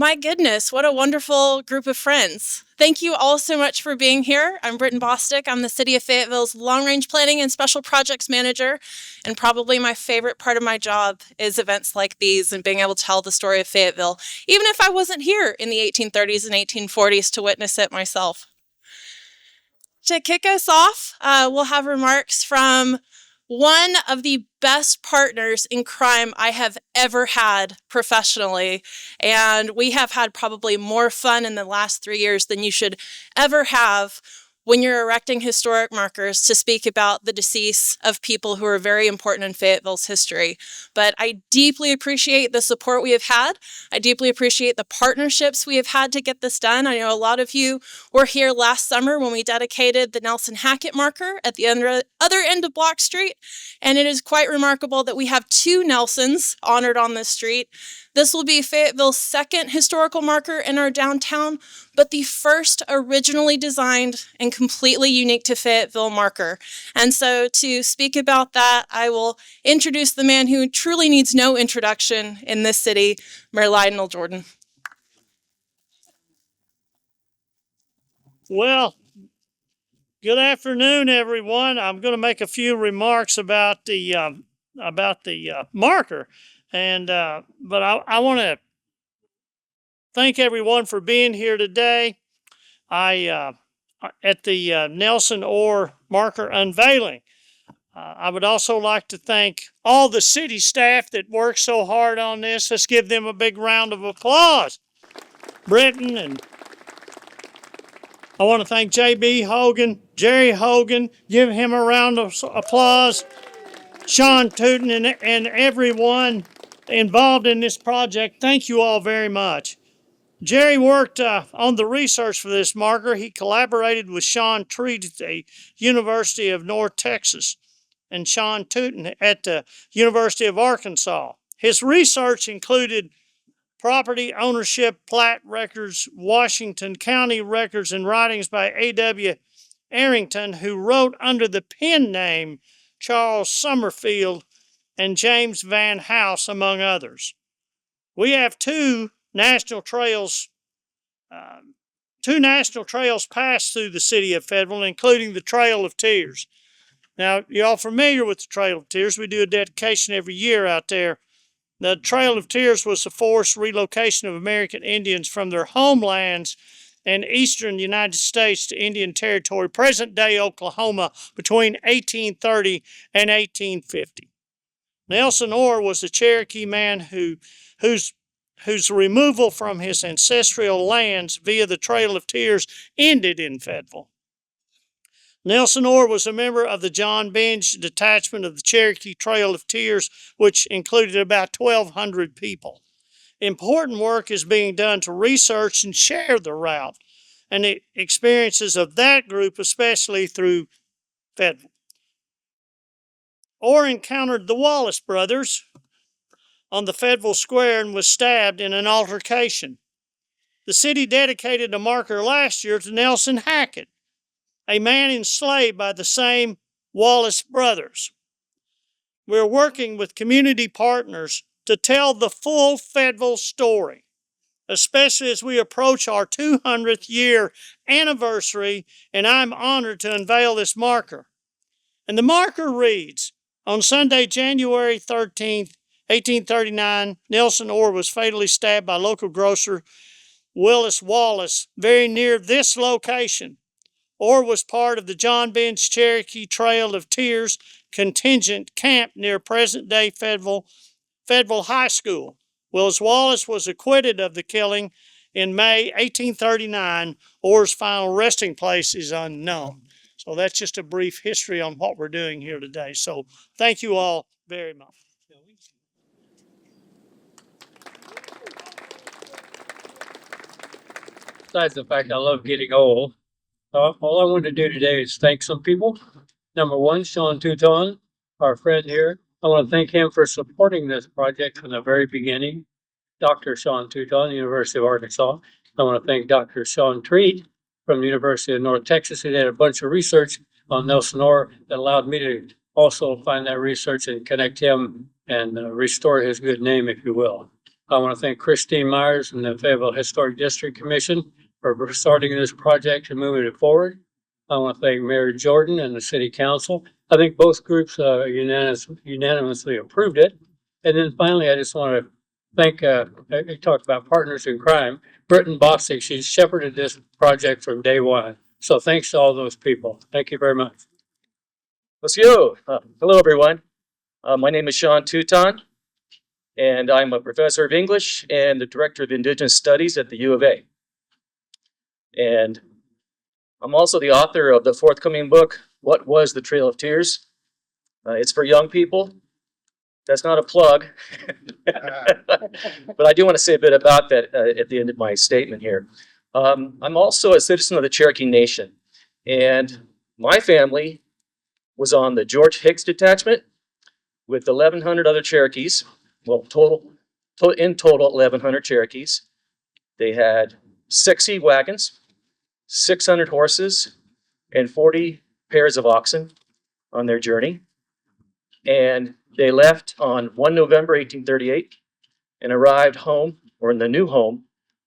My goodness, what a wonderful group of friends. Thank you all so much for being here. I'm Britton Bostick. I'm the City of Fayetteville's Long-Range Planning and Special Projects Manager, and probably my favorite part of my job is events like these and being able to tell the story of Fayetteville, even if I wasn't here in the 1830s and 1840s to witness it myself. To kick us off, we'll have remarks from one of the best partners in crime I have ever had professionally, and we have had probably more fun in the last 3 years than you should ever have when you're erecting historic markers to speak about the decease of people who are very important in Fayetteville's history. But I deeply appreciate the support we have had. I deeply appreciate the partnerships we have had to get this done. I know a lot of you were here last summer when we dedicated the Nelson Hackett marker at the other end of Block Street, and it is quite remarkable that we have 2 Nelsons honored on this street. This will be Fayetteville's second historical marker in our downtown, but the first originally designed and completely unique to Fayetteville marker. And so to speak about that, I will introduce the man who truly needs no introduction in this city, Mayor Lionel Jordan. Well, good afternoon, everyone. I'm going to make a few remarks about the marker. But I want to thank everyone for being here today. At the Nelson Orr marker unveiling. I would also like to thank all the city staff that worked so hard on this. Let's give them a big round of applause. Britton, and I want to thank J.B. Hogan, Jerry Hogan, give him a round of applause. Sean Tootin and everyone involved in this project, thank you all very much. Jerry worked on the research for this marker. He collaborated with Sean Treat at the University of North Texas and Sean Tootin at the University of Arkansas. His research included property ownership, plat records, Washington County records, and writings by A.W. Arrington, who wrote under the pen name Charles Summerfield and James Van House, among others. We have two national trails pass through the city of Fayetteville, including the Trail of Tears. Now, you're all familiar with the Trail of Tears. We do a dedication every year out there. The Trail of Tears was the forced relocation of American Indians from their homelands in eastern United States to Indian Territory, present-day Oklahoma, between 1830 and 1850. Nelson Orr was a Cherokee man whose removal from his ancestral lands via the Trail of Tears ended in Fayetteville. Nelson Orr was a member of the John Bench detachment of the Cherokee Trail of Tears, which included about 1,200 people. Important work is being done to research and share the route and the experiences of that group, especially through Fayetteville. Orr encountered the Wallace brothers on the Fayetteville Square and was stabbed in an altercation. The city dedicated a marker last year to Nelson Hackett, a man enslaved by the same Wallace brothers. We're working with community partners to tell the full Fayetteville story, especially as we approach our 200th year anniversary, and I'm honored to unveil this marker. And the marker reads, on Sunday, January 13th, 1839, Nelson Orr was fatally stabbed by local grocer Willis Wallace very near this location. Orr was part of the John Bench Cherokee Trail of Tears contingent camp near present-day Fayetteville High School. Willis Wallace was acquitted of the killing in May 1839. Orr's final resting place is unknown. So that's just a brief history on what we're doing here today. So thank you all very much. Besides the fact I love getting old, all I want to do today is thank some people. Number one, Sean Touton, our friend here. I want to thank him for supporting this project from the very beginning. Dr. Sean Touton, University of Arkansas. I want to thank Dr. Sean Treat from the University of North Texas, who did a bunch of research on Nelson Orr that allowed me to also find that research and connect him and restore his good name, if you will. I want to thank Christine Myers and the Fayetteville Historic District Commission for starting this project and moving it forward. I want to thank Mayor Jordan and the City Council. I think both groups unanimously approved it. And then finally, I just want to thank, I talked about partners in crime, Britton Bostic. She's shepherded this project from day one. So thanks to all those people. Thank you very much. Let's go. Hello, everyone. My name is Sean Touton, and I'm a professor of English and the director of Indigenous Studies at the U of A. And I'm also the author of the forthcoming book, What Was the Trail of Tears? It's for young people. That's not a plug. But I do want to say a bit about that at the end of my statement here. I'm also a citizen of the Cherokee Nation, and my family was on the George Hicks Detachment with 1,100 other Cherokees. Well, in total, 1,100 Cherokees. They had 60 wagons, 600 horses, and 40 pairs of oxen on their journey. And they left on 1 November 1838 and arrived home, or in the new home,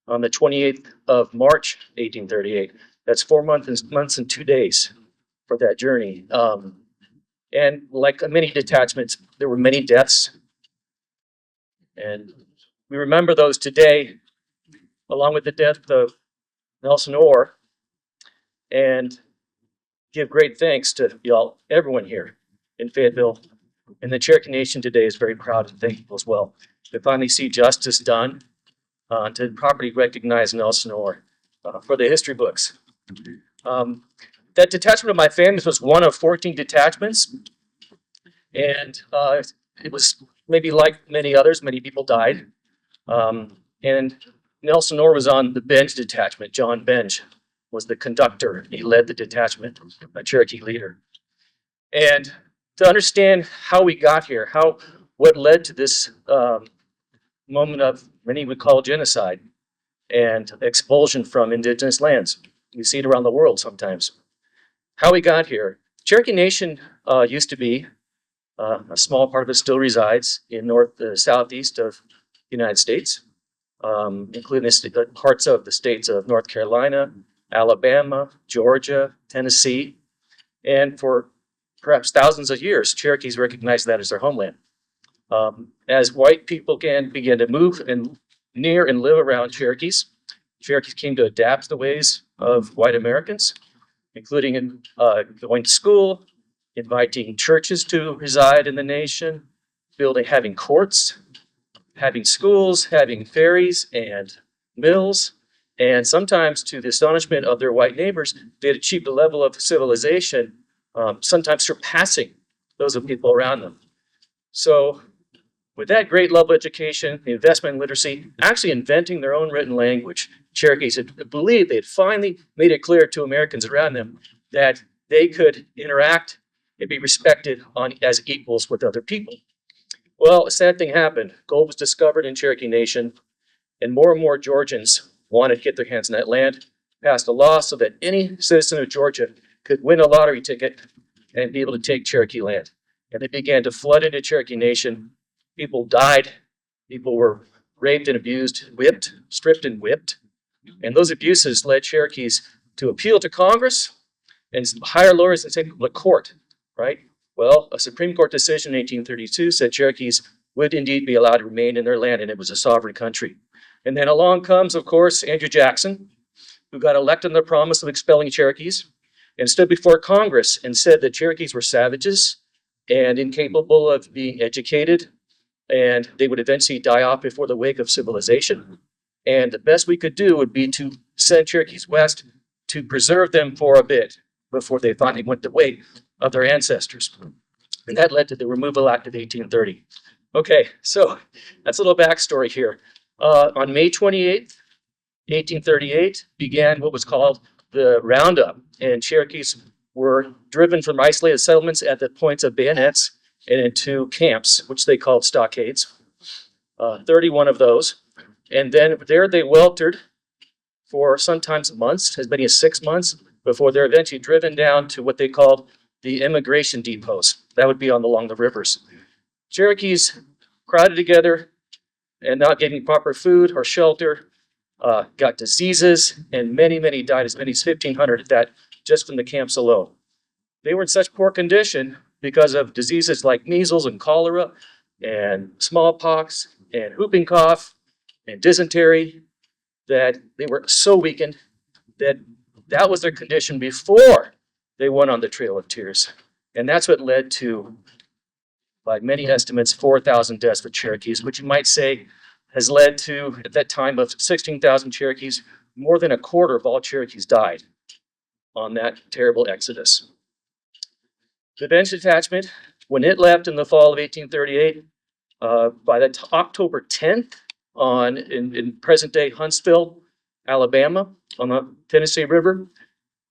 on the 28th of March 1838. That's 4 months and 2 days for that journey. And like many detachments, there were many deaths. And we remember those today, along with the death of Nelson Orr, and give great thanks to y'all, everyone here in Fayetteville. And the Cherokee Nation today is very proud and thankful as well to finally see justice done, to properly recognize Nelson Orr for the history books. That detachment of my family was one of 14 detachments, and it was maybe like many others, many people died. And Nelson Orr was on the Benj detachment. John Benj was the conductor. He led the detachment, a Cherokee leader. And to understand how we got here, what led to this moment of many would call genocide and expulsion from indigenous lands. You see it around the world sometimes. How we got here. Cherokee Nation used to be, a small part of it still resides in southeast of the United States, including parts of the states of North Carolina, Alabama, Georgia, Tennessee, and for perhaps thousands of years, Cherokees recognized that as their homeland. As white people began to move near and live around Cherokees, Cherokees came to adapt the ways of white Americans, including going to school, inviting churches to reside in the nation, having courts, having schools, having ferries and mills, and sometimes, to the astonishment of their white neighbors, they had achieved a level of civilization, sometimes surpassing those of people around them. So, with that great level of education, the investment in literacy, actually inventing their own written language, Cherokees had believed they had finally made it clear to Americans around them that they could interact and be respected as equals with other people. Well, a sad thing happened. Gold was discovered in Cherokee Nation, and more Georgians wanted to get their hands on that land, passed a law so that any citizen of Georgia could win a lottery ticket and be able to take Cherokee land. And they began to flood into Cherokee Nation. People died. People were raped and abused, whipped, stripped and whipped. And those abuses led Cherokees to appeal to Congress and hire lawyers and take them to court, right? Well, a Supreme Court decision in 1832 said Cherokees would indeed be allowed to remain in their land, and it was a sovereign country. And then along comes, of course, Andrew Jackson, who got elected on the promise of expelling Cherokees and stood before Congress and said that Cherokees were savages and incapable of being educated, and they would eventually die off before the wake of civilization. And the best we could do would be to send Cherokees west to preserve them for a bit before they finally went the way of their ancestors. And that led to the Removal Act of 1830. Okay, so that's a little backstory here. On May 28th, 1838, began what was called the Roundup, and Cherokees were driven from isolated settlements at the points of bayonets and into camps, which they called stockades, 31 of those. And then there they weltered for sometimes months, as many as 6 months, before they're eventually driven down to what they called the immigration depots. That would be along the rivers. Cherokees crowded together and not getting proper food or shelter, got diseases, and many, many died, as many as 1,500 at that, just from the camps alone. They were in such poor condition because of diseases like measles and cholera and smallpox and whooping cough and dysentery that they were so weakened that that was their condition before they went on the Trail of Tears. And that's what led to, by many estimates, 4,000 deaths for Cherokees, which you might say has led to, at that time of 16,000 Cherokees, more than a quarter of all Cherokees died on that terrible exodus. The bench detachment, when it left in the fall of 1838, by the October 10th in present-day Huntsville, Alabama, on the Tennessee River,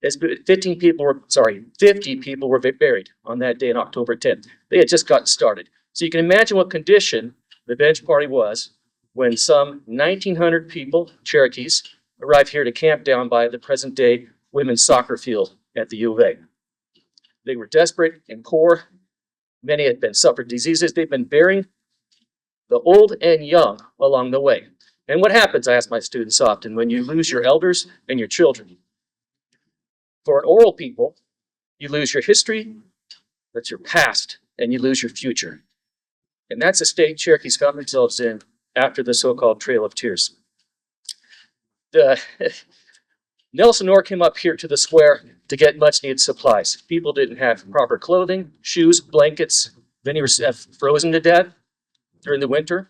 50 people were buried on that day on October 10th. They had just gotten started. So you can imagine what condition the bench party was when some 1,900 people, Cherokees, arrived here to camp down by the present-day women's soccer field at the U of A. They were desperate and poor. Many had suffered diseases. They've been burying the old and young along the way. And what happens, I ask my students often, when you lose your elders and your children? For an oral people, you lose your history, that's your past, and you lose your future. And that's the state Cherokees found themselves in after the so-called Trail of Tears. Nelson Orr came up here to the square to get much-needed supplies. People didn't have proper clothing, shoes, blankets. Many were frozen to death during the winter.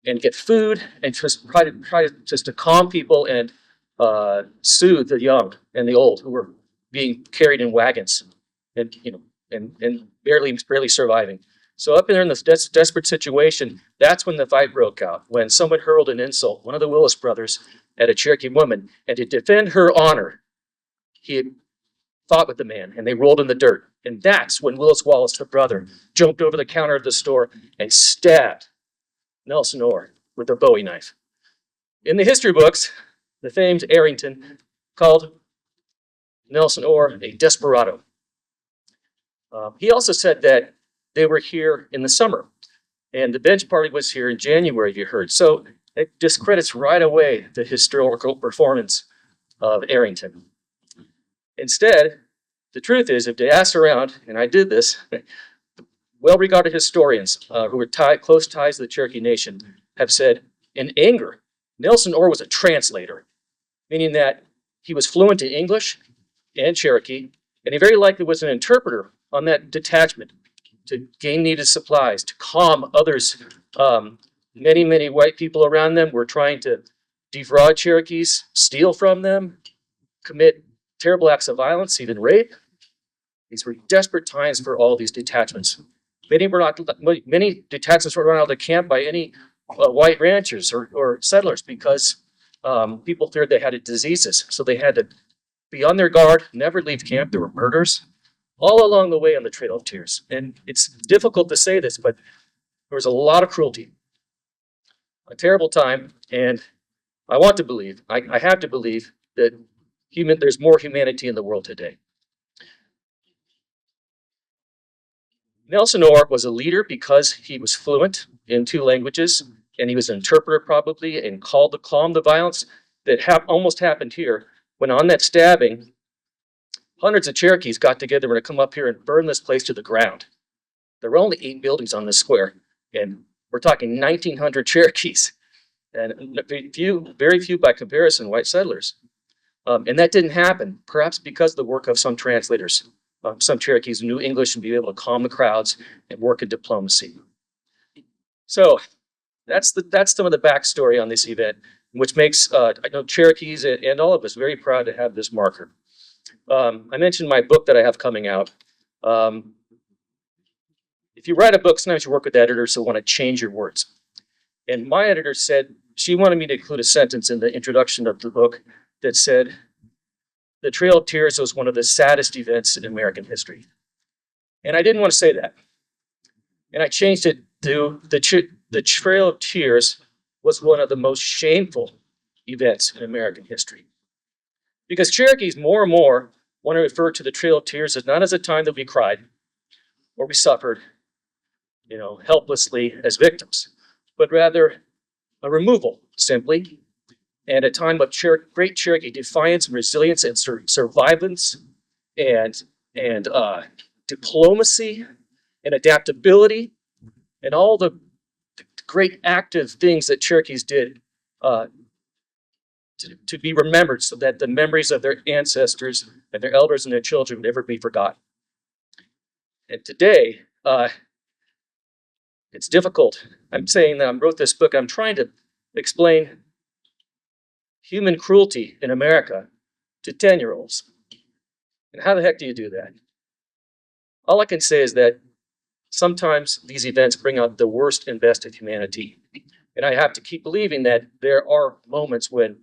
And get food and just try to calm people and soothe the young and the old who were being carried in wagons and barely surviving. So up there in this desperate situation, that's when the fight broke out. When someone hurled an insult, one of the Willis brothers, at a Cherokee woman, and to defend her honor, he had fought with the man, and they rolled in the dirt. And that's when Willis Wallace, the brother, jumped over the counter of the store and stabbed Nelson Orr with a Bowie knife. In the history books, the famed Arrington called Nelson Orr a desperado. He also said that they were here in the summer, and the bench party was here in January, you heard. So it discredits right away the historical performance of Arrington. Instead, the truth is, if they ask around, and I did this, well-regarded historians who were close ties to the Cherokee Nation have said, in anger, Nelson Orr was a translator, meaning that he was fluent in English and Cherokee, and he very likely was an interpreter on that detachment to gain needed supplies, to calm others. Many, many white people around them were trying to defraud Cherokees, steal from them, commit terrible acts of violence, even rape. These were desperate times for all these detachments. Many detachments were run out of the camp by any white ranchers or settlers because people feared they had diseases. So they had to be on their guard, never leave camp. There were murders all along the way on the Trail of Tears. And it's difficult to say this, but there was a lot of cruelty, a terrible time. And I want to believe, I have to believe that there's more humanity in the world today. Nelson Orr was a leader because he was fluent in 2 languages, and he was an interpreter probably, and called to calm the violence that almost happened here when on that stabbing, hundreds of Cherokees got together and to come up here and burn this place to the ground. There were only 8 buildings on this square, and we're talking 1,900 Cherokees, and very few by comparison, white settlers. And that didn't happen, perhaps because of the work of some translators. Some Cherokees who knew English and be able to calm the crowds and work in diplomacy. So that's some of the backstory on this event, which makes I know Cherokees and all of us very proud to have this marker. I mentioned my book that I have coming out. If you write a book, sometimes you work with editors who want to change your words. And my editor said she wanted me to include a sentence in the introduction of the book that said, "The Trail of Tears was one of the saddest events in American history." And I didn't want to say that. And I changed it to the Trail of Tears was one of the most shameful events in American history. Because Cherokees more and more want to refer to the Trail of Tears as not as a time that we cried or we suffered, helplessly as victims, but rather a removal, simply, and a time of great Cherokee defiance and resilience and survivance and diplomacy and adaptability and all the great active things that Cherokees did uh, to be remembered, so that the memories of their ancestors and their elders and their children would never be forgotten. And today, it's difficult. I'm saying that I wrote this book, I'm trying to explain human cruelty in America to 10-year-olds. And how the heck do you do that? All I can say is that sometimes these events bring out the worst and best of humanity. And I have to keep believing that there are moments when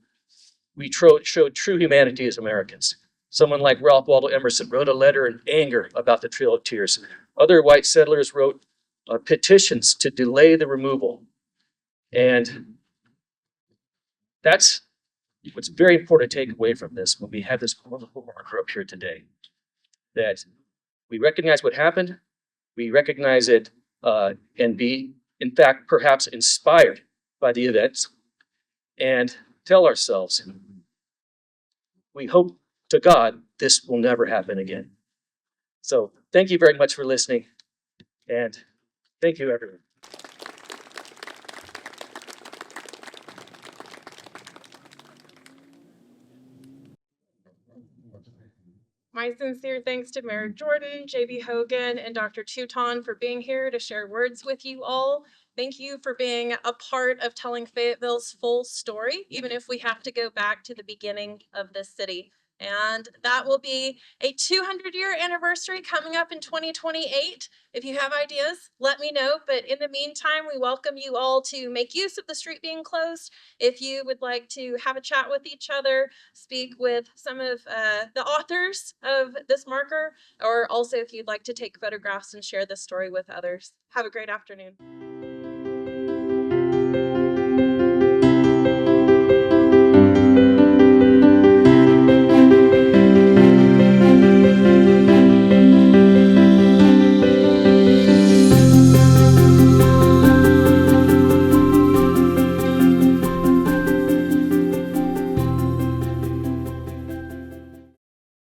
we showed true humanity as Americans. Someone like Ralph Waldo Emerson wrote a letter in anger about the Trail of Tears. Other white settlers wrote petitions to delay the removal. And that's what's very important to take away from this when we have this wonderful marker up here today. That we recognize what happened, we recognize it, and be, in fact, perhaps inspired by the events, and tell ourselves, we hope to God this will never happen again. So thank you very much for listening, and thank you, everyone. My sincere thanks to Mayor Jordan, JB Hogan, and Dr. Touton for being here to share words with you all. Thank you for being a part of telling Fayetteville's full story, even if we have to go back to the beginning of this city. And that will be a 200-year anniversary coming up in 2028. If you have ideas, let me know. But in the meantime, we welcome you all to make use of the street being closed. If you would like to have a chat with each other, speak with some of the authors of this marker, or also if you'd like to take photographs and share this story with others. Have a great afternoon.